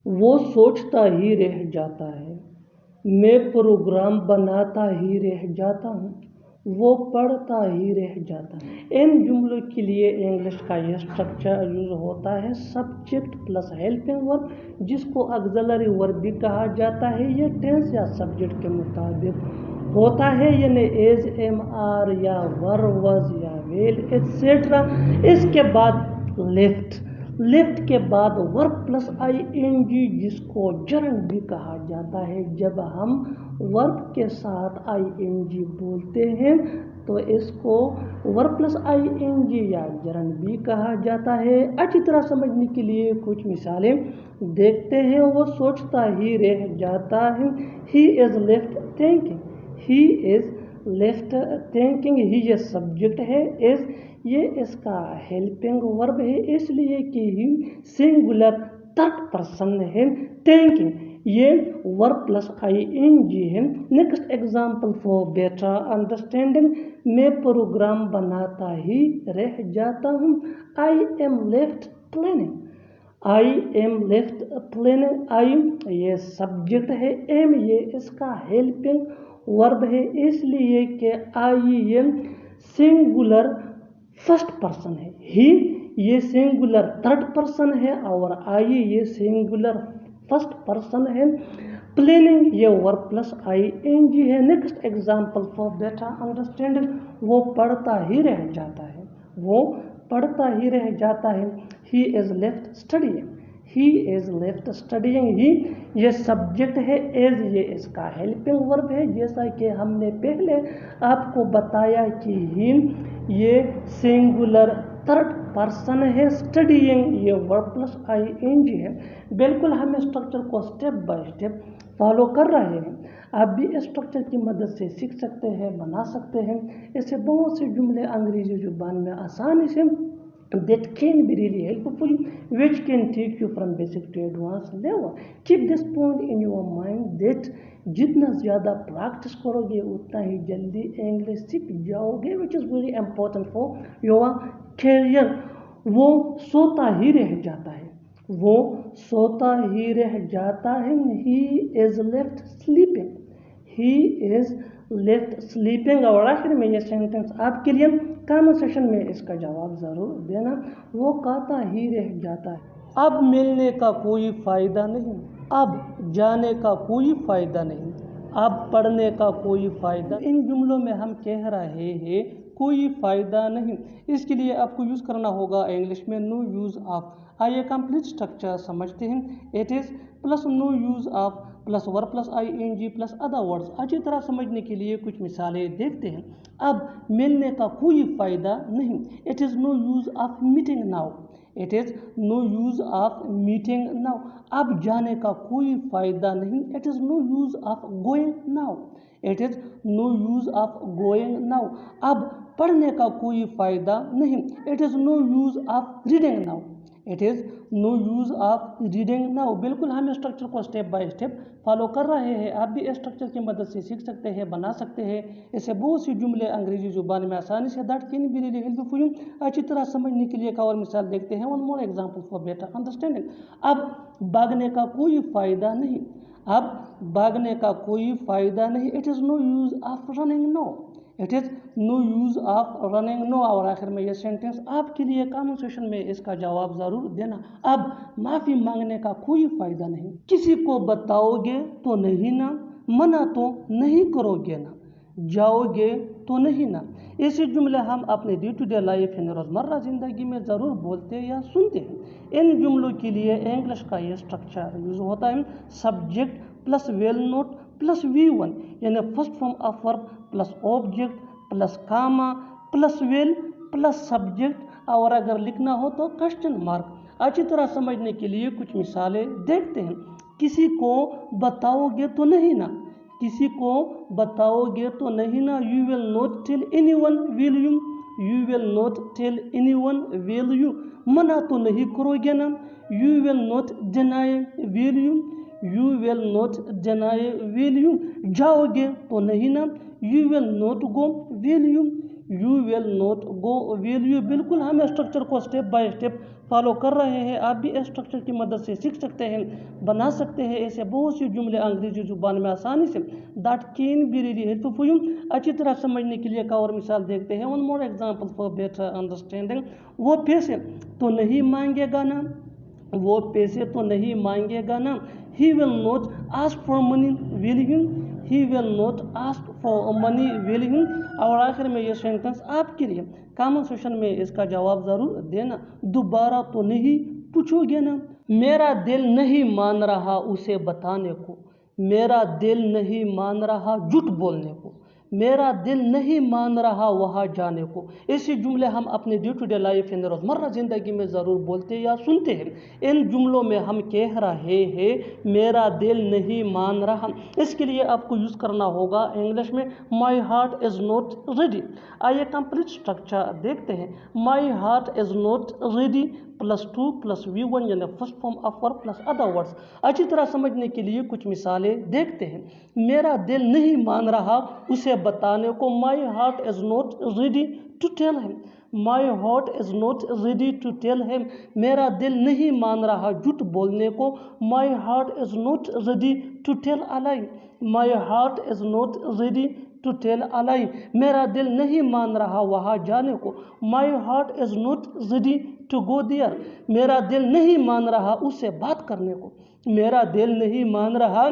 वो सोचता ही रह जाता है, मैं प्रोग्राम बनाता ही रह जाता हूँ, वो पढ़ता ही रह जाता है। इन जुमलों के लिए इंग्लिश का यह स्ट्रक्चर यूज होता है सब्जेक्ट प्लस हेल्पिंग वर्ब, जिसको ऑक्सिलरी वर्ब भी कहा जाता है। यह टेंस या सब्जेक्ट के मुताबिक होता है, यानी एज, एम, आर या वर, वज या वेल एटसेट्रा। इसके बाद लेफ्ट के बाद वर्ब प्लस आईएनजी, जिसको जरंड भी कहा जाता है। जब हम वर्ब के साथ आईएनजी बोलते हैं तो इसको वर्ब प्लस आईएनजी या जरंड भी कहा जाता है। अच्छी तरह समझने के लिए कुछ मिसालें देखते हैं। वो सोचता ही रह जाता है, he is left thinking, he is left thinking. He ये सब्जेक्ट है, इज ये इसका हेल्पिंग वर्ब है, इसलिए कि ही सिंगुलर थर्ड पर्सन है। थिंकिंग ये वर्ब प्लस आईएनजी है। Next example for better understanding, मैं प्रोग्राम बनाता ही रह जाता हूँ। I am left planning, I am left planning. I ये सब्जेक्ट है, एम ये इसका हेल्पिंग वर्ब है, इसलिए कि I am singular first person है, ही ये सिंगुलर थर्ड पर्सन है और आई ये सिंगुलर फर्स्ट पर्सन है। प्लानिंग ये वर्ब प्लस आईएनजी है। Next example for better understanding, वो पढ़ता ही रह जाता है, वो पढ़ता ही रह जाता है। He is left studying, he is left studying. He ये सब्जेक्ट है, एज ये इसका हेल्पिंग वर्ब है, जैसा कि हमने पहले आपको बताया कि ही ये सिंगुलर थर्ड पर्सन है। स्टडीइंग ये वर्ब प्लस आईएनजी है। बिल्कुल हम स्ट्रक्चर को स्टेप बाय स्टेप फॉलो कर रहे हैं। आप भी स्ट्रक्चर की मदद से सीख सकते हैं, बना सकते हैं। इससे बहुत से जुमले अंग्रेजी जुबान में आसानी से that can be really helpful, which can take you from basic to advanced level. Keep this point in your mind that जितना ज़्यादा प्रैक्टिस करोगे उतना ही जल्दी इंग्लिश सीख जाओगे, which is very important for your career. वो सोता ही रह जाता है, वो सोता ही रह जाता है। He is left sleeping, he is left sleeping. और आखिर में ये सेंटेंस आपके लिए कमेंट सेशन में इसका जवाब ज़रूर देना। वो कहता ही रह जाता है, अब मिलने का कोई फ़ायदा नहीं, अब जाने का कोई फ़ायदा नहीं, अब पढ़ने का कोई फ़ायदा। इन जुमलों में हम कह रहे हैं कोई फ़ायदा नहीं, इसके लिए आपको यूज़ करना होगा इंग्लिश में नो यूज़ ऑफ। आइए कंप्लीट स्ट्रक्चर समझते हैं। It is plus no use of plus verb plus ING plus other words. अच्छी तरह समझने के लिए कुछ मिसालें देखते हैं। अब मिलने का कोई फ़ायदा नहीं, it is no use of meeting now, it is no use of meeting now. अब जाने का कोई फ़ायदा नहीं, it is no use of going now, it is no use of going now. अब पढ़ने का कोई फ़ायदा नहीं, it is no use of reading now, it is no use of reading now. बिल्कुल हम स्ट्रक्चर को स्टेप बाय स्टेप फॉलो कर रहे हैं। आप भी स्ट्रक्चर की मदद से सीख सकते हैं, बना सकते हैं। इससे बहुत सी जुमले अंग्रेजी जुबान में आसानी say that can be really helpful you. अच्छी तरह समझने के लिए एक और मिसाल देखते हैं। One more example for better understanding. अब भागने का कोई फ़ायदा नहीं, अब भागने का कोई फ़ायदा नहीं, it is no use of running no, it is no use of running no. और आखिर में ये सेंटेंस आपके लिए कमेंट सेशन में इसका जवाब ज़रूर देना। अब माफ़ी मांगने का कोई फ़ायदा नहीं, किसी को बताओगे तो नहीं ना, मना तो नहीं करोगे ना, जाओगे तो नहीं ना। ऐसे जुमले हम अपने डे टू डे लाइफ यानी रोज़मर्रा ज़िंदगी में ज़रूर बोलते या सुनते हैं। इन जुमलों के लिए इंग्लिश का ये स्ट्रक्चर यूज़ होता है subject plus well not plus V1, यानी first form of verb plus object plus comma plus well plus subject, और अगर लिखना हो तो क्वेश्चन मार्क। अच्छी तरह समझने के लिए कुछ मिसालें देखते हैं। किसी को बताओगे तो नहीं ना, किसी को बताओगे तो नहीं ना, you will not tell anyone will you, you will not tell anyone will you. मना तो नहीं करोगे ना, you will not deny will you, you will not deny will you. जाओगे तो नहीं ना, you will not go will you, you will not go, will you, बिल्कुल हम स्ट्रक्चर को स्टेप बाय स्टेप फॉलो कर रहे हैं। आप भी स्ट्रक्चर की मदद से सीख सकते हैं, बना सकते हैं ऐसे बहुत से जुमले अंग्रेजी जुबान में आसानी से। That can be really helpful for you. अच्छी तरह समझने के लिए एक और मिसाल देखते हैं। One more example for better understanding. वो पैसे तो नहीं मांगेगा ना, वो पैसे तो नहीं मांगेगा ना। He will not ask for money will he, he will not ask for money will he. और आखिर में ये सेंटेंस आपके लिए, कॉमन सेशन में इसका जवाब ज़रूर देना। दोबारा तो नहीं पूछोगे ना। मेरा दिल नहीं मान रहा उसे बताने को, मेरा दिल नहीं मान रहा झूठ बोलने को, मेरा दिल नहीं मान रहा वहाँ जाने को। ऐसे जुमले हम अपने डे टू डे लाइफ यानी रोज़मर्रा ज़िंदगी में ज़रूर बोलते या सुनते हैं। इन जुमलों में हम कह रहे हैं मेरा दिल नहीं मान रहा, इसके लिए आपको यूज़ करना होगा इंग्लिश में माई हार्ट इज़ नॉट रेडी। आइए कंप्लीट स्ट्रक्चर देखते हैं। माई heart is not ready +2 + V1 यानी first form of verb plus other words. अच्छी तरह समझने के लिए कुछ मिसालें देखते हैं। मेरा दिल नहीं मान रहा उसे बताने को, my heart is not ready to tell him, my heart is not ready to tell him. मेरा दिल नहीं मान रहा झूठ बोलने को, my heart is not ready to tell a lie, my heart is not ready to tell a lie. मेरा दिल नहीं मान रहा वहाँ जाने को, my heart is not ready to go there. मेरा दिल नहीं मान रहा उससे बात करने को, मेरा दिल नहीं मान रहा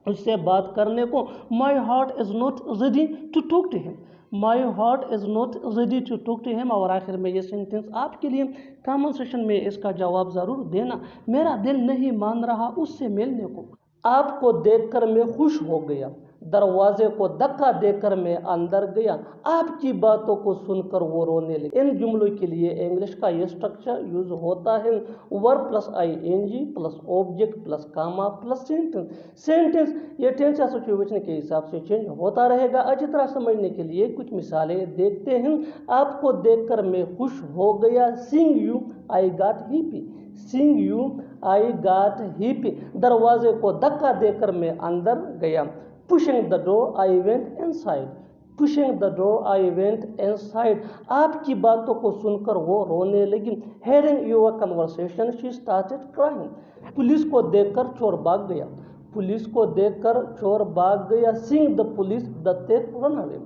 उससे बात करने को, my heart is not ready to talk to him, my heart is not ready to talk to him. और आखिर में ये सेंटेंस आपके लिए, कॉमन सेशन में इसका जवाब ज़रूर देना। मेरा दिल नहीं मान रहा उससे मिलने को, आपको देखकर मैं खुश हो गया, दरवाजे को धक्का देकर मैं अंदर गया, आपकी बातों को सुनकर वो रोने लगे। इन जुमलों के लिए इंग्लिश का ये स्ट्रक्चर यूज होता है verb plus ing plus object plus comma plus sentence. Sentence ये टेंस या सिचुएशन के हिसाब से चेंज होता रहेगा। अच्छी तरह समझने के लिए कुछ मिसालें देखते हैं। आपको देखकर मैं खुश हो गया, seeing you I got happy, seeing you I got happy. दरवाजे को धक्का देकर मैं अंदर गया, pushing the door I went inside, pushing the door I went inside। आपकी बातों को सुनकर वो रोने लगी, hearing your conversation she started crying। Police को देखकर चोर भाग गया, पुलिस को देखकर चोर भाग गया, seeing the police the thief run away,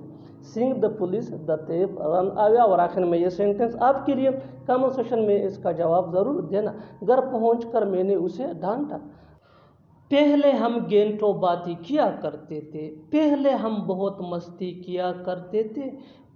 seeing the police the thief run away। और आखिर में ये सेंटेंस आपके लिए, कॉमन सेशन में इसका जवाब ज़रूर देना। घर पहुंचकर मैंने उसे डांटा, पहले हम घंटों बातें किया करते थे, पहले हम बहुत मस्ती किया करते थे,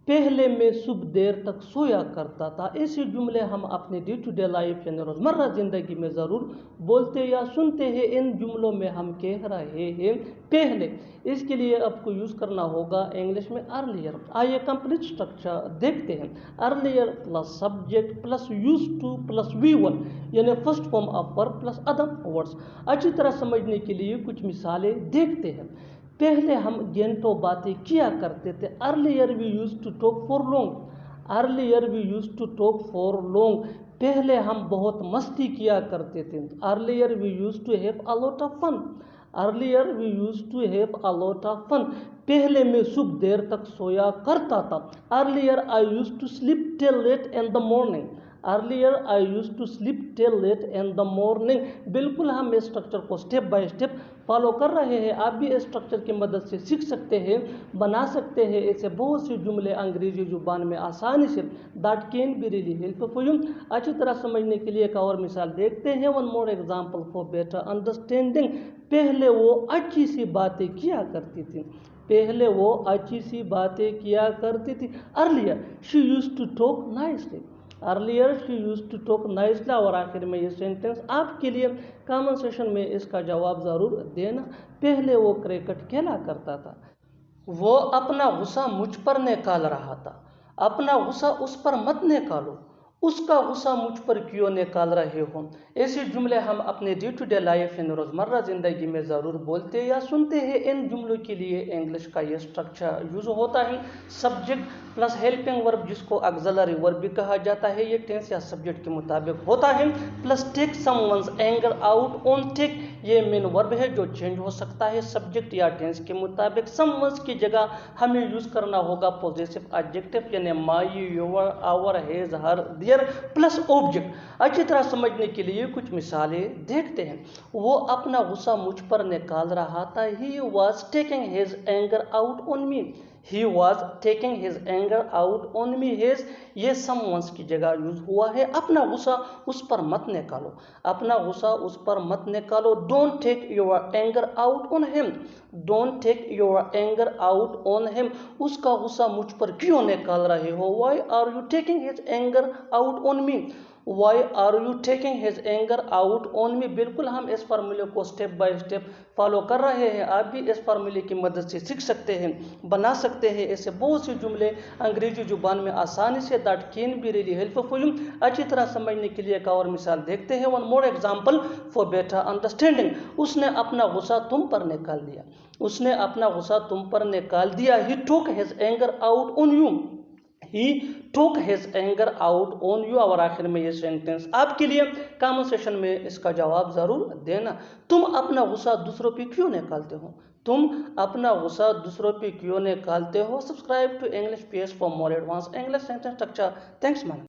पहले मैं सुबह देर तक सोया करता था। ऐसे जुमले हम अपने डे टू डे लाइफ यानी रोज़मर्रा ज़िंदगी में ज़रूर बोलते या सुनते हैं। इन जुमलों में हम कह रहे हैं पहले, इसके लिए आपको यूज़ करना होगा इंग्लिश में अर्लियर। आइए कंप्लीट स्ट्रक्चर देखते हैं। Earlier plus subject plus use two plus V1 यानी first form of verb plus other words. अच्छी तरह समझने के लिए कुछ मिसालें देखते हैं। पहले हम घंटों बातें किया करते थे, earlier we use to talk for long, earlier we use to talk for long. पहले हम बहुत मस्ती किया करते थे, earlier we use to have a lot of fun, earlier we use to have a lot of fun. पहले मैं सुबह देर तक सोया करता था, earlier I use to sleep till late in the morning, earlier I use to sleep till late in the morning. बिल्कुल हम इस स्ट्रक्चर को स्टेप बाय स्टेप फॉलो कर रहे हैं। आप भी इस स्ट्रक्चर की मदद से सीख सकते हैं, बना सकते हैं ऐसे बहुत से जुमले अंग्रेजी जुबान में आसानी से। That can be really helpful for you. अच्छी तरह समझने के लिए एक और मिसाल देखते हैं। One more example for better understanding. पहले वो अच्छी सी बातें किया करती थी, पहले वो अच्छी सी बातें किया करती थी, earlier she used to talk nicely, earlier she used to talk nicely. और आखिर में ये सेंटेंस आपके लिए, कॉमन सेशन में इसका जवाब ज़रूर देना। पहले वो क्रिकेट खेला करता था, वो अपना गुस्सा मुझ पर निकाल रहा था, अपना गुस्सा उस पर मत निकालो, उसका गुस्सा मुझ पर क्यों निकाल रहे हो। ऐसे जुमले हम अपने डे टू डे लाइफ इन रोज़मर्रा ज़िंदगी में ज़रूर बोलते या सुनते हैं। इन जुमलों के लिए इंग्लिश का ये स्ट्रक्चर यूज़ होता है। सब्जेक्ट प्लस हेल्पिंग वर्ब, जिसको ऑक्सिलरी वर्ब भी कहा जाता है, ये टेंस या सब्जेक्ट के मुताबिक होता है। Plus take someone's anger out on. Take ये मेन वर्ब है जो चेंज हो सकता है सब्जेक्ट या टेंस के मुताबिक। समवन्स की जगह हमें यूज़ करना होगा पॉजिटिव एडजेक्टिव, यानी my, your, our, his, her, their plus object. अच्छी तरह समझने के लिए कुछ मिसालें देखते हैं। वो अपना गुस्सा मुझ पर निकाल रहा था। He was taking his anger out on me. He was taking his anger out on me. His ये समवंस की जगह यूज हुआ है। अपना गुस्सा उस पर मत निकालो, अपना गुस्सा उस पर मत निकालो। Don't take your anger out on him. Don't take your anger out on him. उसका गुस्सा मुझ पर क्यों निकाल रहे हो। Why are you taking his anger out on me. Why are you taking his anger out on me. बिल्कुल हम इस फार्मूले को स्टेप बाय स्टेप फॉलो कर रहे हैं। आप भी इस फार्मूले की मदद से सीख सकते हैं, बना सकते हैं। ऐसे बहुत से जुमले अंग्रेजी जुबान में आसानी say that can be really helpful. अच्छी तरह समझने के लिए एक और मिसाल देखते हैं। One more example for better understanding. उसने अपना गुस्सा तुम पर निकाल दिया। उसने अपना गुस्सा तुम पर निकाल दिया। He took his anger out on you. He took his anger out on you. और आखिर में ये सेंटेंस आपके लिए, कमेंट सेशन में इसका जवाब जरूर देना। तुम अपना गुस्सा दूसरों पे क्यों निकालते हो। तुम अपना गुस्सा दूसरों पे क्यों निकालते हो। Subscribe to English page for more advance English sentence structure. Thanks man.